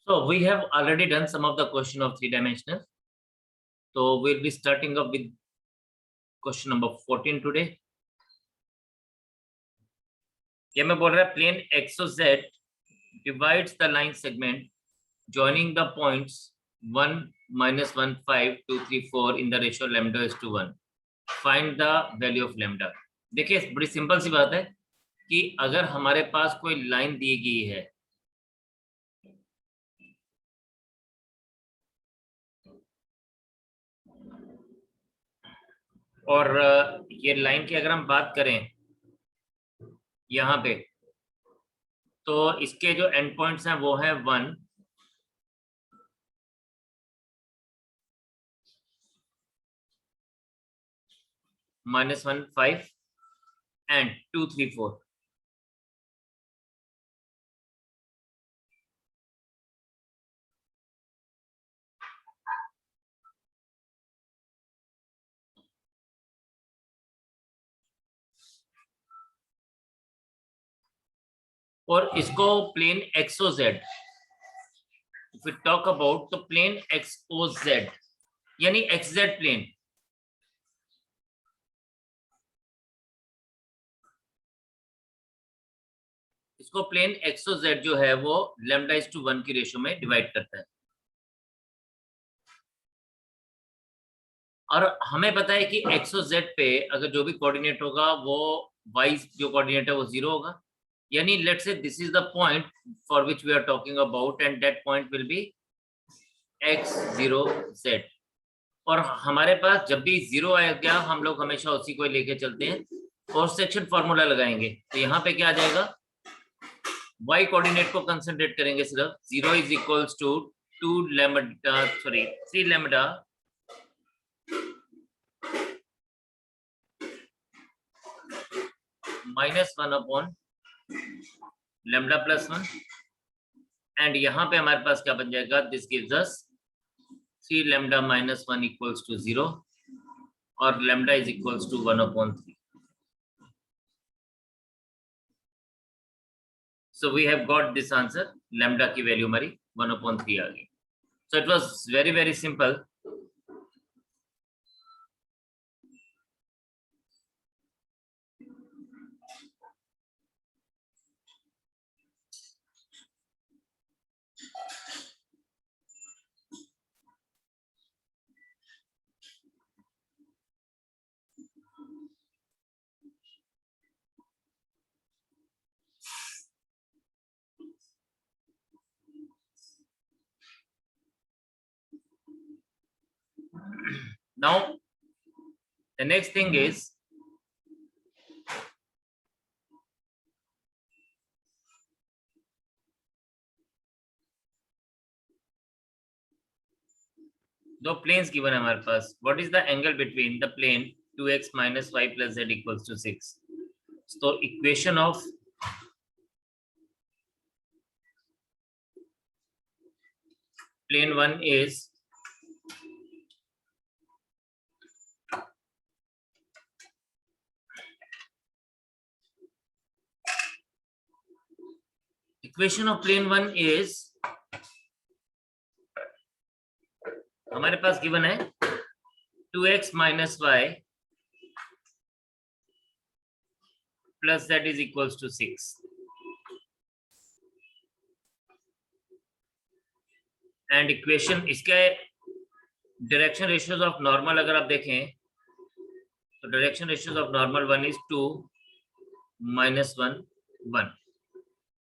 So we have already done some of the question of three-dimensional. So we'll be starting up with question number 14 today. ये मैं बोल रहा है plane XOZ divides the line segment joining the points 1, -1, 5, 2, 3, 4 in the ratio lambda is to 1. Find the value of lambda. देखिए बड़ी simple सी बात है कि अगर हमारे पास कोई लाइन दी गई है और ये लाइन की अगर हम बात करें यहाँ पे, तो इसके जो एंड पॉइंट्स हैं वो है 1, -1, 5 एंड 2, 3, 4. और इसको plane XOZ, if we talk about तो प्लेन XOZ यानी XZ प्लेन, इसको प्लेन XOZ जो है वो λ/1 की रेशियो में डिवाइड करता है। और हमें पता है कि XOZ पे अगर जो भी कोऑर्डिनेट होगा वो y जो कोऑर्डिनेट है वो 0 होगा, यानी let's say this is the point for which we are talking about and that point will be x0z। और हमारे पास जब भी 0 आएगा हम लोग हमेशा उसी को लेके चलते हैं और सेक्शन फॉर्मूला लगाएंगे। तो यहाँ पे क्या आ जाएगा, y कोऑर्डिनेट को कंसंट्रेट करेंगे सिर्फ, 0 is equals to 3 lambda -1 upon lambda +1, and यहाँ पे हमारे पास क्या बन जाएगा, this gives us 3 lambda -1 equals to 0 और lambda is equals to 1/3. So we have got this answer, lambda की वैल्यू हमारी 1/3 आ गई. So it was very simple. Now the next thing is दो प्लेन्स गिवन है हमारे पास. What is the angle between the plane 2x - y + z = 6. So equation of plane 1 is हमारे पास given है 2x - y + z = 6. And equation इसके direction ratios of normal अगर आप देखें तो direction ratios of normal 1 is 2 - 1 1,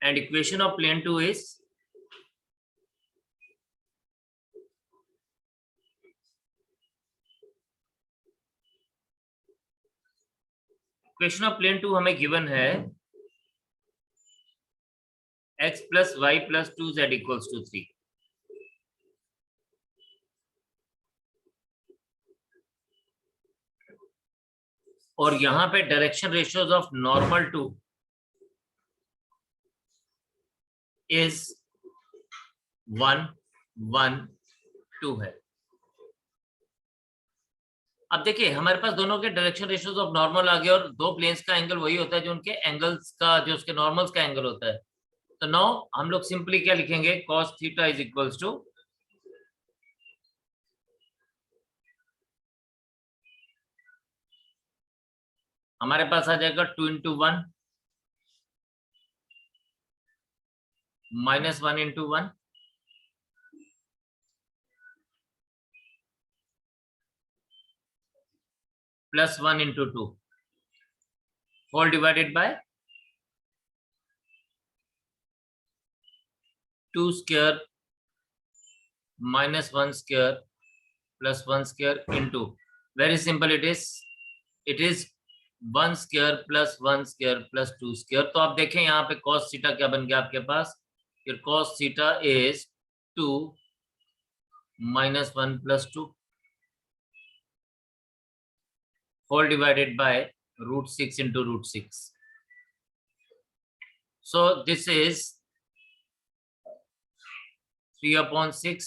and equation of plane 2 is हमें given है x + y + 2z = 3. और यहाँ पे direction ratios of normal two is 1 1 2 है. अब देखिए हमारे पास दोनों के डायरेक्शन रेशियोज ऑफ नॉर्मल आ गए और दो प्लेन्स का एंगल वही होता है जो उनके एंगल्स का, जो उसके नॉर्मल्स का एंगल होता है. तो नाउ हम लोग सिंपली क्या लिखेंगे, cos theta is equals to हमारे पास आ जाएगा 2 into 1 minus 1 into 1 plus 1 into 2 whole divided by 2 square minus 1 square plus 1 square into, very simple it is 1 square plus 1 square plus 2 square. तो आप देखें यहाँ पे cos थीटा क्या बन गया आपके पास, फिर cos theta is 2 minus 1 plus 2 whole divided by root 6 into root 6. So this is 3 upon 6.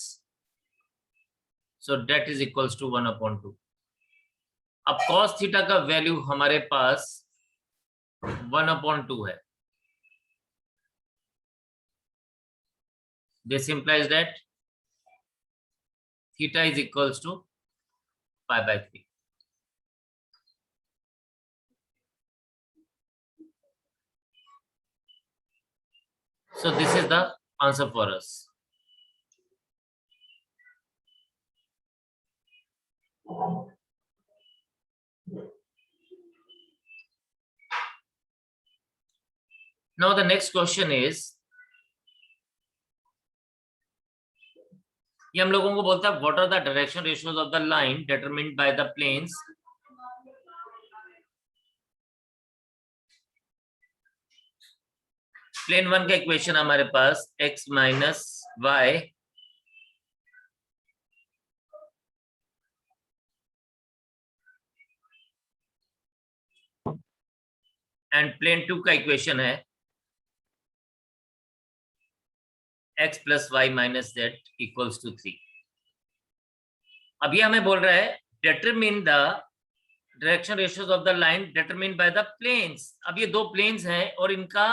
So that is equals to 1 upon 2. अब cos थीटा का वैल्यू हमारे पास 1 upon 2 है. This implies that theta is equals to pi by 3. So this is the answer for us. Now the next question is, ये हम लोगों को बोलता है what are the direction ratios of the line determined by the planes plane 1 का equation हमारे पास x minus y and plane 2 का इक्वेशन है x plus y minus z equals to 3. अब ये हमें बोल रहा है determine the direction ratios of the line determine by the planes. अब ये दो प्लेन्स हैं और इनका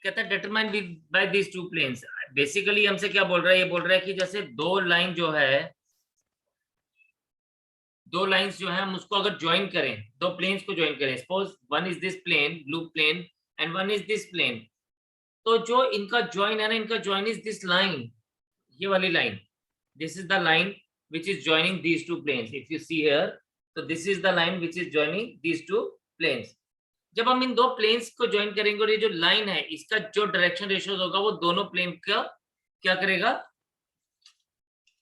कहता है determine by these two planes. Basically हमसे क्या बोल रहा है, ये बोल रहा है कि जैसे दो लाइन जो है, दो लाइंस जो है हम उसको अगर ज्वाइन करें, दो प्लेन्स को ज्वाइन करें, suppose one is this plane blue plane and one is this plane, तो जो इनका ज्वाइन है ना, इनका ज्वाइन इज दिस लाइन, ये वाली line. This is the line which is joining these two planes. If you see here, so this is the line which is joining these two planes. जब हम इन दो planes को join करेंगे और ये जो लाइन है इसका जो डायरेक्शन रेशियोज होगा वो दोनों प्लेन का क्या करेगा.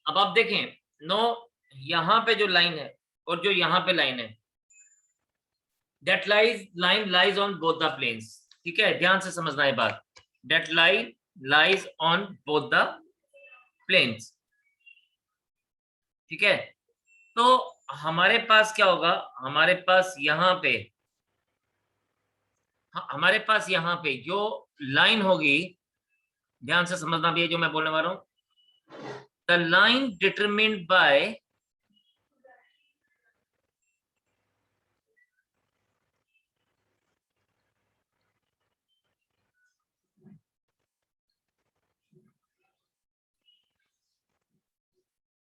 अब आप देखें नो, यहाँ पे जो लाइन है और जो यहाँ पे लाइन है, that line lies on both the planes. ठीक है, ध्यान से समझना है बात. that line lies on both the planes. ठीक है, तो हमारे पास क्या होगा, हमारे पास यहाँ पे, हमारे पास यहाँ पे जो लाइन होगी, ध्यान से समझना भी है जो मैं बोलने वाला हूं. The line determined bye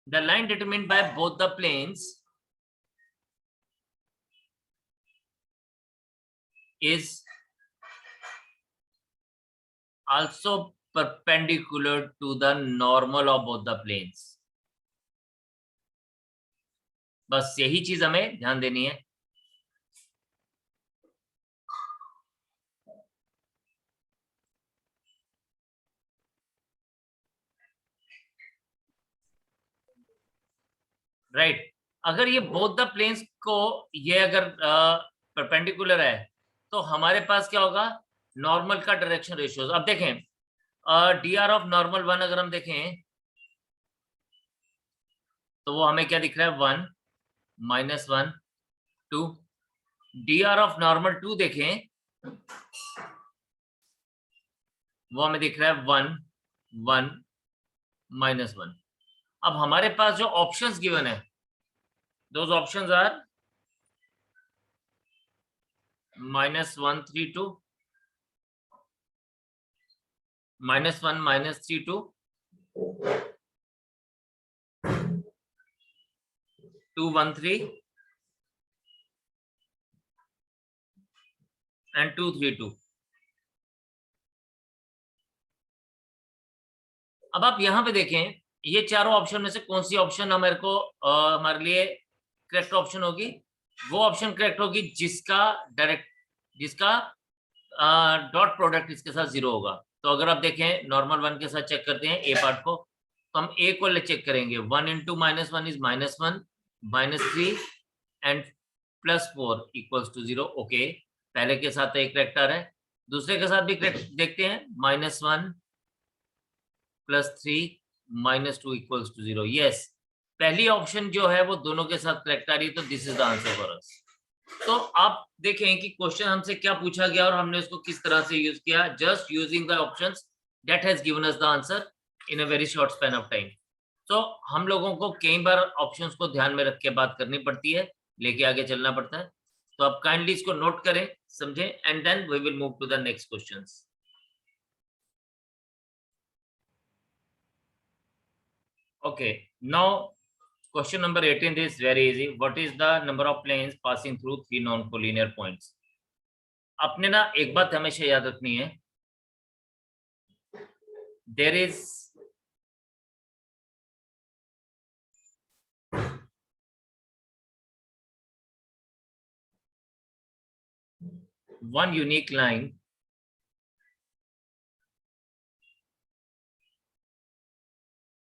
the line determined by both the planes is also perpendicular to the normal of both the planes. बस यही चीज हमें ध्यान देनी है. राइट अगर ये बोथ द प्लेन्स को ये अगर परपेंडिकुलर है तो हमारे पास क्या होगा, नॉर्मल का डायरेक्शन रेशियोज. अब देखें डी आर ऑफ नॉर्मल 1 अगर हम देखें तो वो हमें क्या दिख रहा है, 1 minus 1 2. D R of normal 2 देखें वो हमें दिख रहा है 1 1 माइनस 1. अब हमारे पास जो ऑप्शंस गिवन है, those options are -1 3 2 -1 -3 to 213 and 232। अब आप यहां पे देखें, ये चारों ऑप्शन में से कौन सी ऑप्शन हमारे लिए करेक्ट ऑप्शन होगी? वो ऑप्शन करेक्ट होगी जिसका डॉट प्रोडक्ट इसके साथ 0 होगा। तो अगर आप देखें नॉर्मल 1 के साथ चेक करते हैं ए पार्ट को, तो हम ए को चेक करेंगे। 1 × -1 इज -1, -3 एंड +4 = 0। ओके, पहले के साथ एक करेक्ट आ रहा है, दूसरे के साथ भी करेक्ट देखते हैं। -1 +3 -2 = 0। यस, पहली ऑप्शन जो है वो दोनों के साथ करेक्ट आ रही है, तो this is the answer for us. तो आप देखें कि क्वेश्चन हमसे क्या पूछा गया और हमने उसको किस तरह से यूज किया। Just using the options that has given us the answer in a very short span of time. तो हम लोगों को कई बार ऑप्शंस को ध्यान में रख के बात करनी पड़ती है, लेके आगे चलना पड़ता है। तो आप काइंडली इसको नोट करें, समझें, and then we will move to the next questions. Okay, now question number 18 is very easy. What is the number of planes passing through 3 non-collinear points? आपने ना एक बात हमेशा याद रखनी है, there is one unique line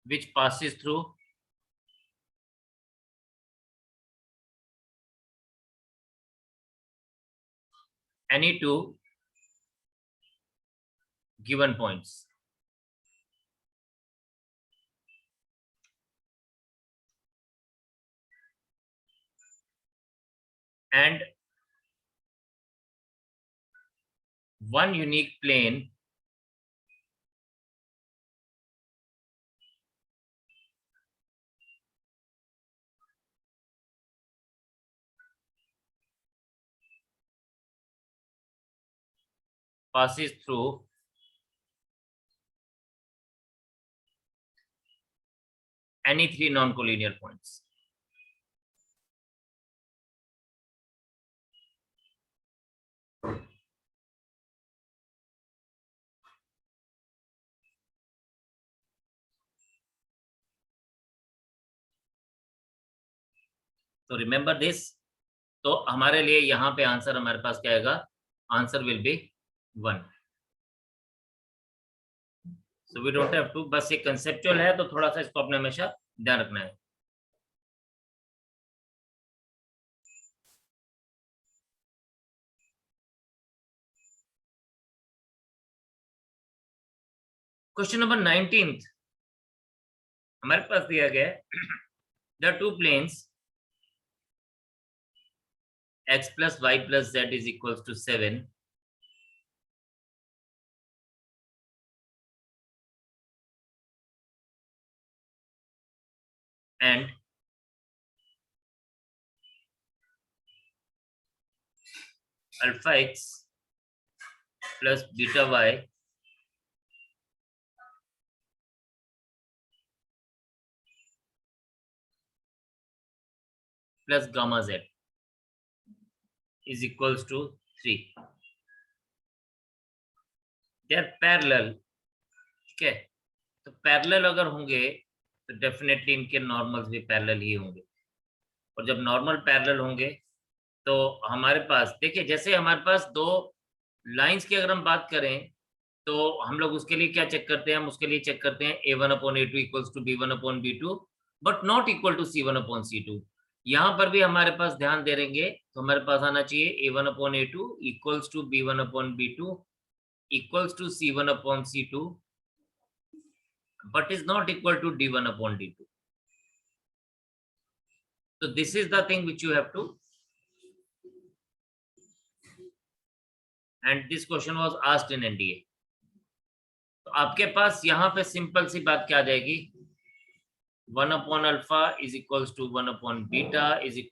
which passes through any two given points. And one unique plane passes through any 3 non-collinear points. तो remember this. तो हमारे लिए यहाँ पे आंसर हमारे पास क्या आएगा? Answer will be 1। So we don't have to, बस ये कंसेप्चुअल है, तो थोड़ा सा इसको अपने हमेशा ध्यान रखना है। क्वेश्चन नंबर 19 हमारे पास दिया गया है, the two planes x + y + z = 7 and alpha x plus beta y plus gamma z is equals to 3. They are parallel. ठीक है, तो पैरेलल अगर होंगे तो डेफिनेटली इनके नॉर्मल्स भी पैरेलल ही होंगे, और जब नॉर्मल पैरेलल होंगे तो हमारे पास देखिए, जैसे हमारे पास दो लाइंस की अगर हम बात करें तो हम लोग उसके लिए क्या चेक करते हैं? हम उसके लिए चेक करते हैं a1/a2 = b1/b2 but not equal to c1/c2। यहाँ पर भी हमारे पास ध्यान दे देंगे तो हमारे पास आना चाहिए a1/a2 = b1/b2 = c1/c2 but is not equal to d1/d2. So this is the thing which you have to, and this question was asked in NDA. तो आपके पास यहाँ पे सिंपल सी बात क्या आ जाएगी? 1/alpha = 1/beta =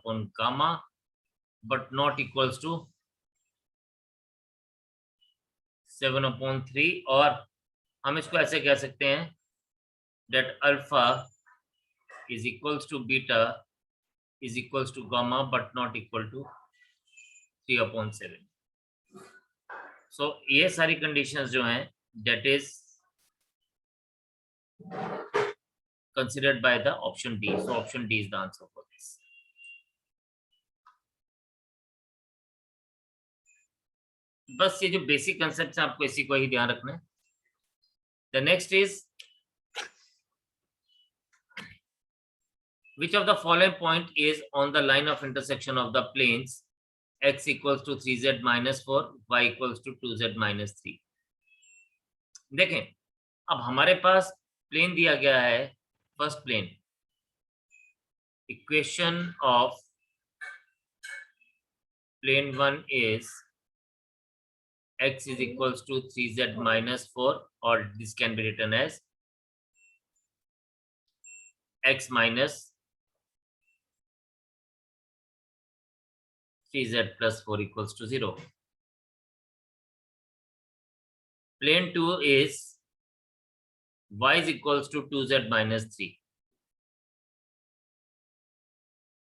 1/gamma but not equals to 7/3 और हम इसको ऐसे कह सकते हैं that alpha is equals to beta is equals to gamma but not equal to 3/7. So ये सारी conditions जो हैं that is considered by the option D. So option D is the answer for this. बस ये जो basic concept है आपको इसी को ही ध्यान रखना है. The next is which of the following point is on the line of intersection of the planes x equals to 3z minus 4, y equals to 2z minus 3. देखें अब हमारे पास प्लेन दिया गया है. First plane equation of plane 1 is x is equals to 3z minus 4, or this can be written as x minus 3z plus 4 equals to 0. Plane 2 is y is equals to 2z minus 3.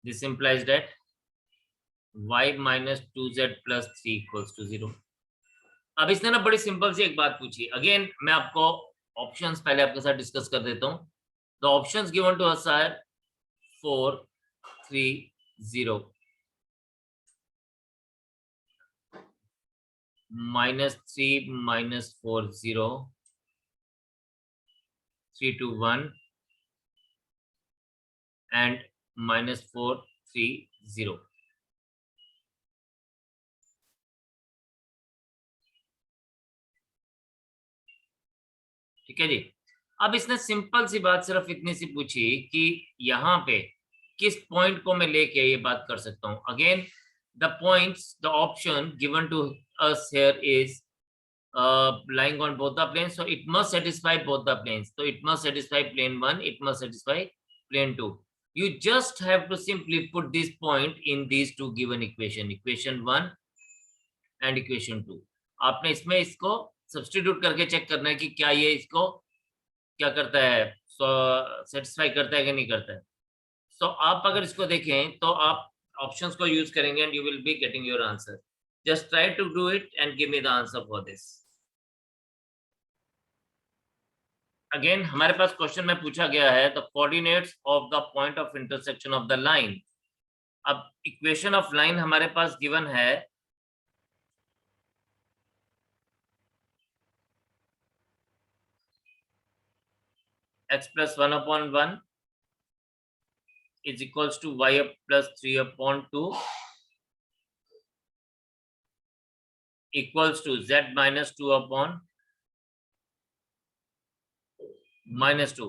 This implies that y minus 2z plus 3 equals to 0. अब इसने ना बड़ी simple सी एक बात पूछी. Again मैं आपको options पहले आपके साथ डिस्कस कर देता हूं. The options given to us are 4 3 0 -3 -4 0 3 2 1 and -4 3 0. ठीक है जी. अब इसने सिंपल सी बात सिर्फ इतनी सी पूछी कि यहाँ पे किस पॉइंट को मैं लेके ये बात कर सकता हूँ. Again the points, the option given to us here is lying on both the planes, so it must satisfy both the planes. So it must satisfy plane 1, it must satisfy plane 2. You just have to simply put this point in these two given equation, equation 1 and equation 2. आपने इसमें इसको substitute करके check करना है कि क्या ये इसको क्या करता है, सेटिस्फाई करता है कि नहीं करता है. सो आप अगर इसको देखें तो आप ऑप्शंस को यूज करेंगे and you will be getting your answer. Just try to do it and give me the answer for this. Again हमारे पास क्वेश्चन में पूछा गया है the coordinates of the point of intersection of the line. अब equation of line हमारे पास given है x plus 1/1 is equals to y plus 3/2 equals to z minus 2/-2.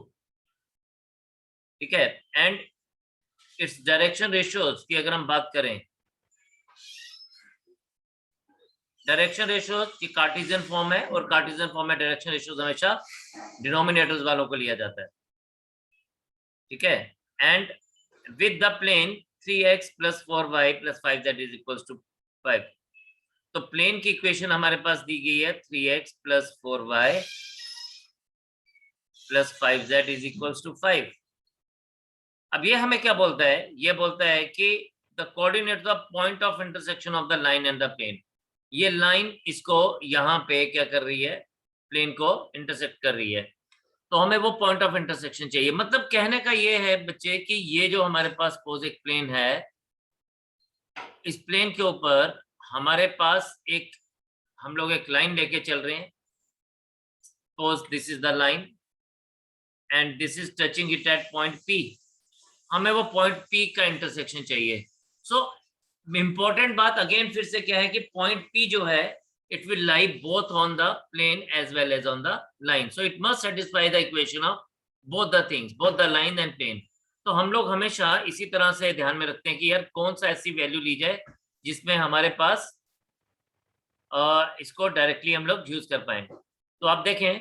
ठीक है. एंड इट्स डायरेक्शन रेशियोज की अगर हम बात करें, डायरेक्शन रेशियोज की कार्टेशियन फॉर्म है और कार्टेशियन फॉर्म में डायरेक्शन रेशियोज हमेशा डिनोमिनेटर्स वालों को लिया जाता है. ठीक है. And with the plane 3x plus 4y plus 5z is equals to 5. तो प्लेन की इक्वेशन हमारे पास दी गई है 3x plus 4y plus 5z is equals to 5. अब ये हमें क्या बोलता है, ये बोलता है कि the coordinate the point of intersection of the line and the plane. ये लाइन इसको यहाँ पे क्या कर रही है, प्लेन को इंटरसेक्ट कर रही है. तो हमें वो पॉइंट ऑफ इंटरसेक्शन चाहिए. मतलब कहने का ये है बच्चे कि ये जो हमारे पास सपोज एक प्लेन है, इस प्लेन के ऊपर हमारे पास हम लोग एक लाइन लेके चल रहे हैं. Suppose this is the line and this is touching it at point P. हमें वो पॉइंट P का इंटरसेक्शन चाहिए. सो इंपॉर्टेंट बात अगेन फिर से क्या है कि पॉइंट P जो है it will lie both on the plane as well as on the line. So it must satisfy the equation of both the things, both the line and plane. तो हम लोग हमेशा इसी तरह से ध्यान में रखते हैं कि यार कौन सा ऐसी वैल्यू ली जाए जिसमें हमारे पास इसको डायरेक्टली हम लोग यूज कर पाए. तो आप देखें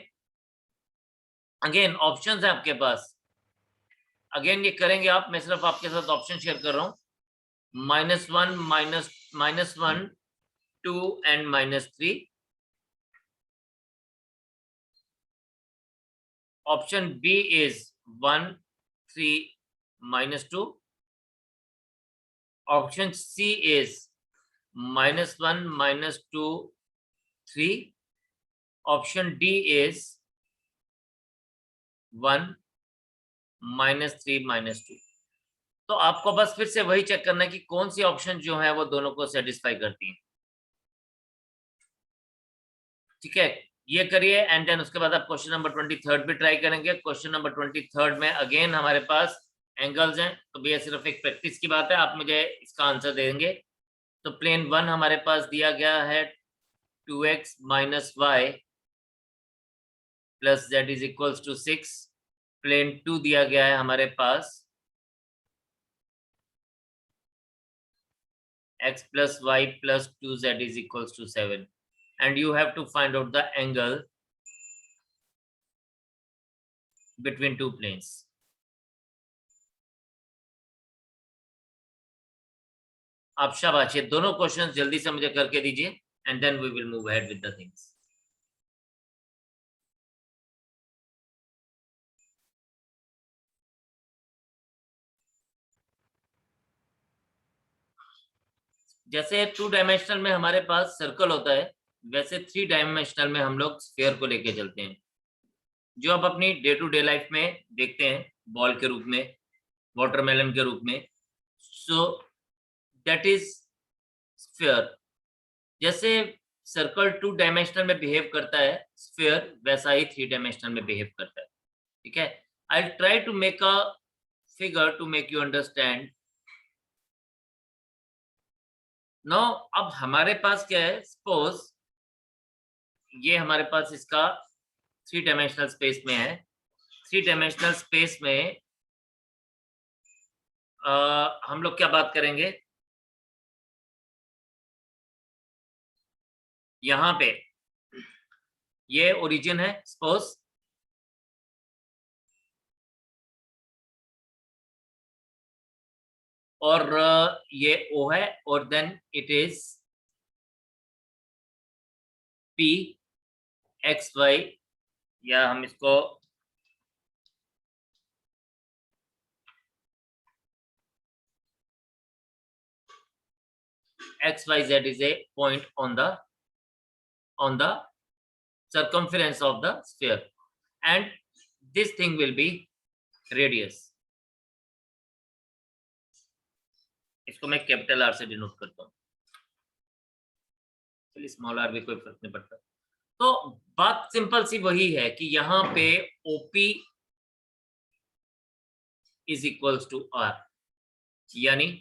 अगेन ऑप्शंस है आपके पास. अगेन ये करेंगे आप, मैं सिर्फ आपके साथ ऑप्शन शेयर कर रहा हूँ. -1 -1 2 and -3. Option B is 1, 3, -2. Option C is -1, -2, 3. Option D is 1, -3, -2. तो आपको बस फिर से वही चेक करना है कि कौन सी ऑप्शन जो है वो दोनों को सेटिस्फाई करती है। ठीक है, ये करिए एंड देन उसके बाद आप क्वेश्चन नंबर 23 भी ट्राई करेंगे। क्वेश्चन नंबर 23 में अगेन हमारे पास एंगल्स हैं, तो भैया सिर्फ एक प्रैक्टिस की बात है, आप मुझे इसका आंसर देंगे। तो प्लेन 1 हमारे पास दिया गया है 2x - y + z = 6। प्लेन 2 दिया गया है हमारे पास x + y + 2z = 7, and you have to find out the angle between two planes. आप शाबाश, ये दोनों क्वेश्चंस जल्दी से मुझे करके दीजिए and then we will move ahead with the things. जैसे 2 डायमेंशनल में हमारे पास सर्कल होता है, वैसे 3 डायमेंशनल में हम लोग स्फीयर को लेके चलते हैं, जो आप अपनी डे टू डे लाइफ में देखते हैं, बॉल के रूप में, वाटरमेलन के रूप में। So that is sphere. जैसे सर्कल 2 डायमेंशनल में बिहेव करता है, स्फीयर वैसा ही 3 डायमेंशनल में बिहेव करता है। ठीक है, I try to make a figure to make you understand. Now अब हमारे पास क्या है, सपोज ये हमारे पास इसका 3 डायमेंशनल स्पेस में है। 3 डायमेंशनल स्पेस में हम लोग क्या बात करेंगे, यहाँ पे ये ओरिजिन है सपोज, और ये O है, और then it is P x y, या हम इसको x y z is a point on the circumference of the sphere, and this thing will be radius. इसको मैं कैपिटल R से डिनोट करता हूँ, चलिए स्मॉल r भी कोई फर्क नहीं पड़ता। तो बात सिंपल सी वही है कि यहाँ पे OP is equals to R, यानी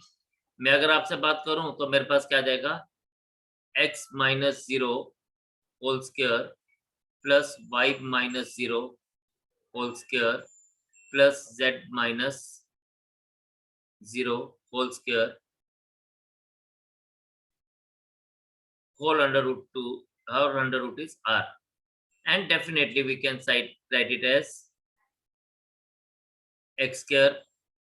मैं अगर आपसे बात करूं तो मेरे पास क्या आ जाएगा, x - 0 whole square plus y - 0 whole square plus z - 0 whole square whole under root 2, our under root is R, and definitely we can write it as x square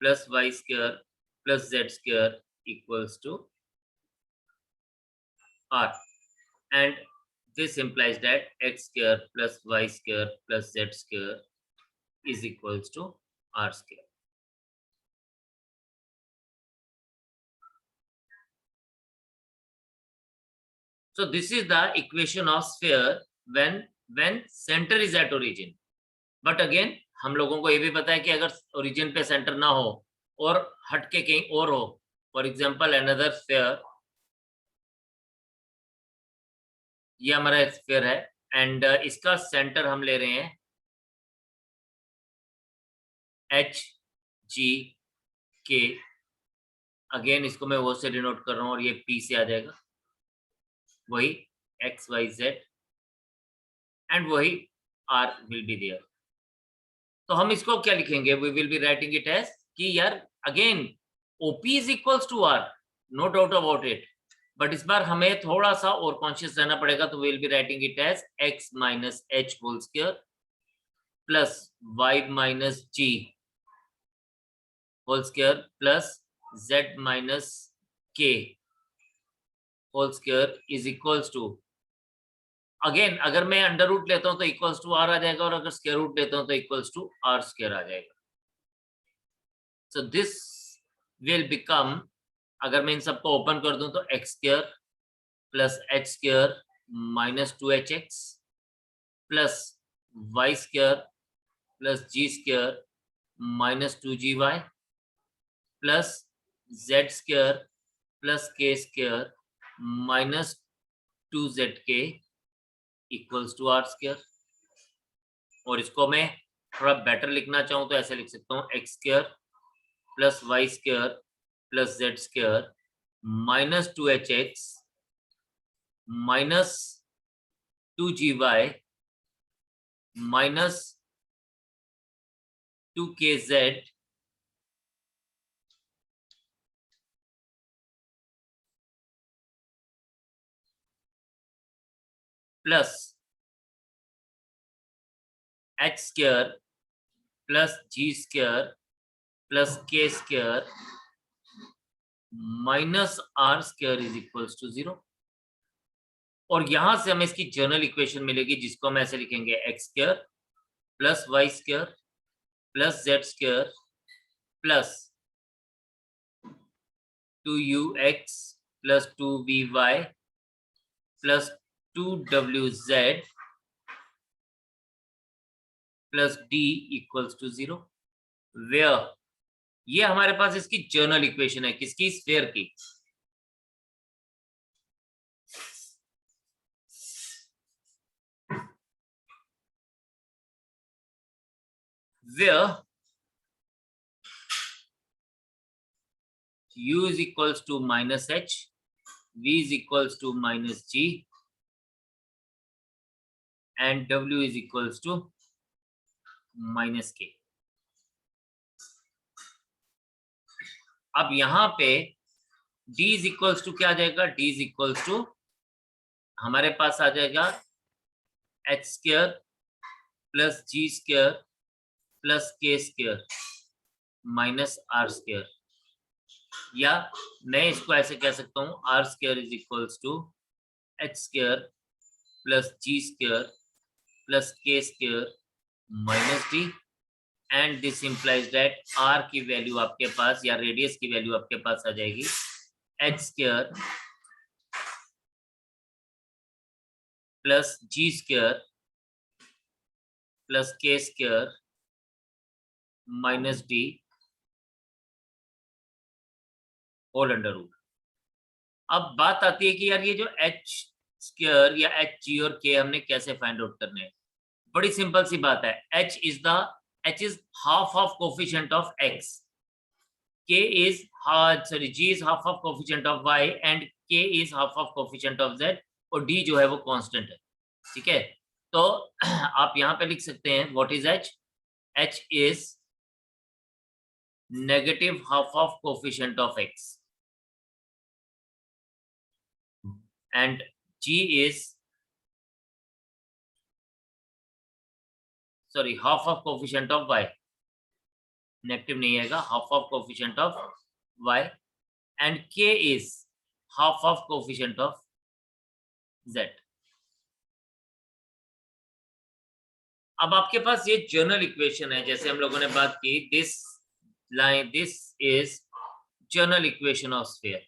plus y square plus z square equals to R, and this implies that x square plus y square plus z square is equals to R square. So this is the equation of sphere when center is at origin. But again हम लोगों को ये भी पता है कि अगर origin पे सेंटर ना हो और हटके कहीं और हो, फॉर एग्जांपल अनदर स्फीयर, ये हमारा स्फीयर है एंड इसका सेंटर हम ले रहे हैं एच जी के, अगेन इसको मैं वो से डिनोट कर रहा हूँ और ये पी से आ जाएगा, वही एक्स वाई जेड एंड वही आर विल बी देयर। तो हम इसको क्या लिखेंगे, we will be writing it as कि यार again OP is equals to R, no doubt about it, but इस बार हमें थोड़ा सा और कॉन्शियस रहना पड़ेगा, तो we will be writing it as x minus h whole square plus y minus g whole square plus z minus k whole square is equals to again अगर मैं अंडर रूट लेता हूं तो इक्वल्स टू आर आ जाएगा, और अगर square root लेता हूं तो इक्वल्स टू आर स्क्वायर आ जाएगा. सो दिस विल बिकम, अगर मैं इन सबको ओपन कर दूं तो x square plus h square minus 2hx plus y square plus g square minus 2gy plus z square plus k square minus 2zk equals to r square. और इसको मैं थोड़ा बेटर लिखना चाहूं तो ऐसे लिख सकता हूं x square plus y square plus z square minus 2hx minus 2gy minus 2kz plus h square plus g square plus k square minus r square is equals to 0. और यहां से हमें इसकी जनरल इक्वेशन मिलेगी, जिसको हम ऐसे लिखेंगे x square plus y square plus z square plus 2ux plus 2vy plus 2wz plus d equals to 0. Where ये हमारे पास इसकी जनरल इक्वेशन है, किसकी? स्फीयर की. where u is equals to minus h, v is equals to minus g, and w is equals to minus k. अब यहां पे d is equals to क्या आ जाएगा? d is equals to हमारे पास आ जाएगा h square plus g square plus k square minus r square. या मैं इसको ऐसे कह सकता हूं r square is equals to h square plus g square plus k square minus d. And this implies that r की value आपके पास, या रेडियस की वैल्यू आपके पास आ जाएगी h square plus g square plus k square minus d whole under root. अब बात आती है कि यार ये जो एच स्क्वायर या एच जी और के हमने कैसे फाइंड आउट करने हैं. बड़ी सिंपल सी बात है. h is half of coefficient of x, k is g is half of coefficient of y, and k is half of coefficient of z, और d जो है वो कांस्टेंट है. ठीक है, तो आप यहां पे लिख सकते हैं what is h. h is negative half of coefficient of x, and g is half of coefficient of y, negative नहीं आएगा, half of coefficient of y, and k is half of coefficient of z. अब आपके पास ये general equation है, जैसे हम लोगों ने बात की, this is general equation of sphere.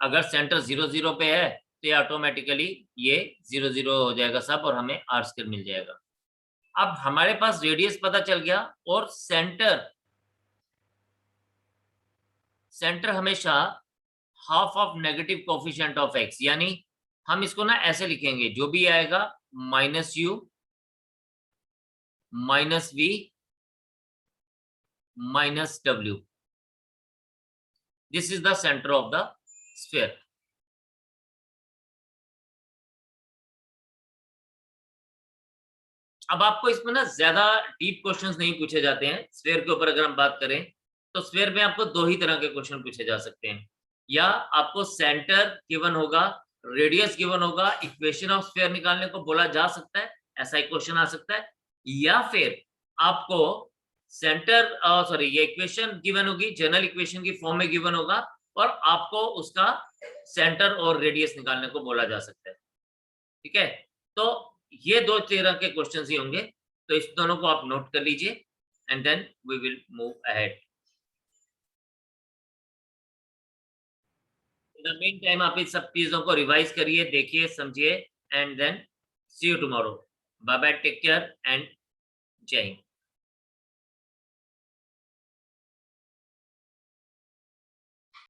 अगर सेंटर 0 0 पे है तो ये ऑटोमेटिकली ये 0 0 हो जाएगा सब, और हमें आर स्क्वायर मिल जाएगा. अब हमारे पास रेडियस पता चल गया, और सेंटर हमेशा half of negative coefficient of x, यानी हम इसको ना ऐसे लिखेंगे, जो भी आएगा minus u minus v minus डब्ल्यू. This is the centre of the sphere. अब आपको इसमें ना ज्यादा डीप क्वेश्चंस नहीं पूछे जाते हैं. स्फीयर के ऊपर अगर हम बात करें तो स्फीयर में आपको दो ही तरह के क्वेश्चन पूछे जा सकते हैं. या आपको सेंटर गिवन होगा, रेडियस गिवन होगा, इक्वेशन ऑफ स्फीयर निकालने को बोला जा सकता है, ऐसा एक क्वेश्चन आ सकता है. या फिर आपको सेंटर ये इक्वेशन गिवन होगी, जनरल इक्वेशन की फॉर्म में गिवन होगा, और आपको उसका सेंटर और रेडियस निकालने को बोला जा सकता है। ठीक है, तो ये दो तरह के क्वेश्चंस ही होंगे, तो इस दोनों को आप नोट कर लीजिए and then we will move ahead. In the meantime आप इस सब चीजों को रिवाइज करिए, देखिए, समझिए and then see you tomorrow. Bye bye, take care and जय हिंद।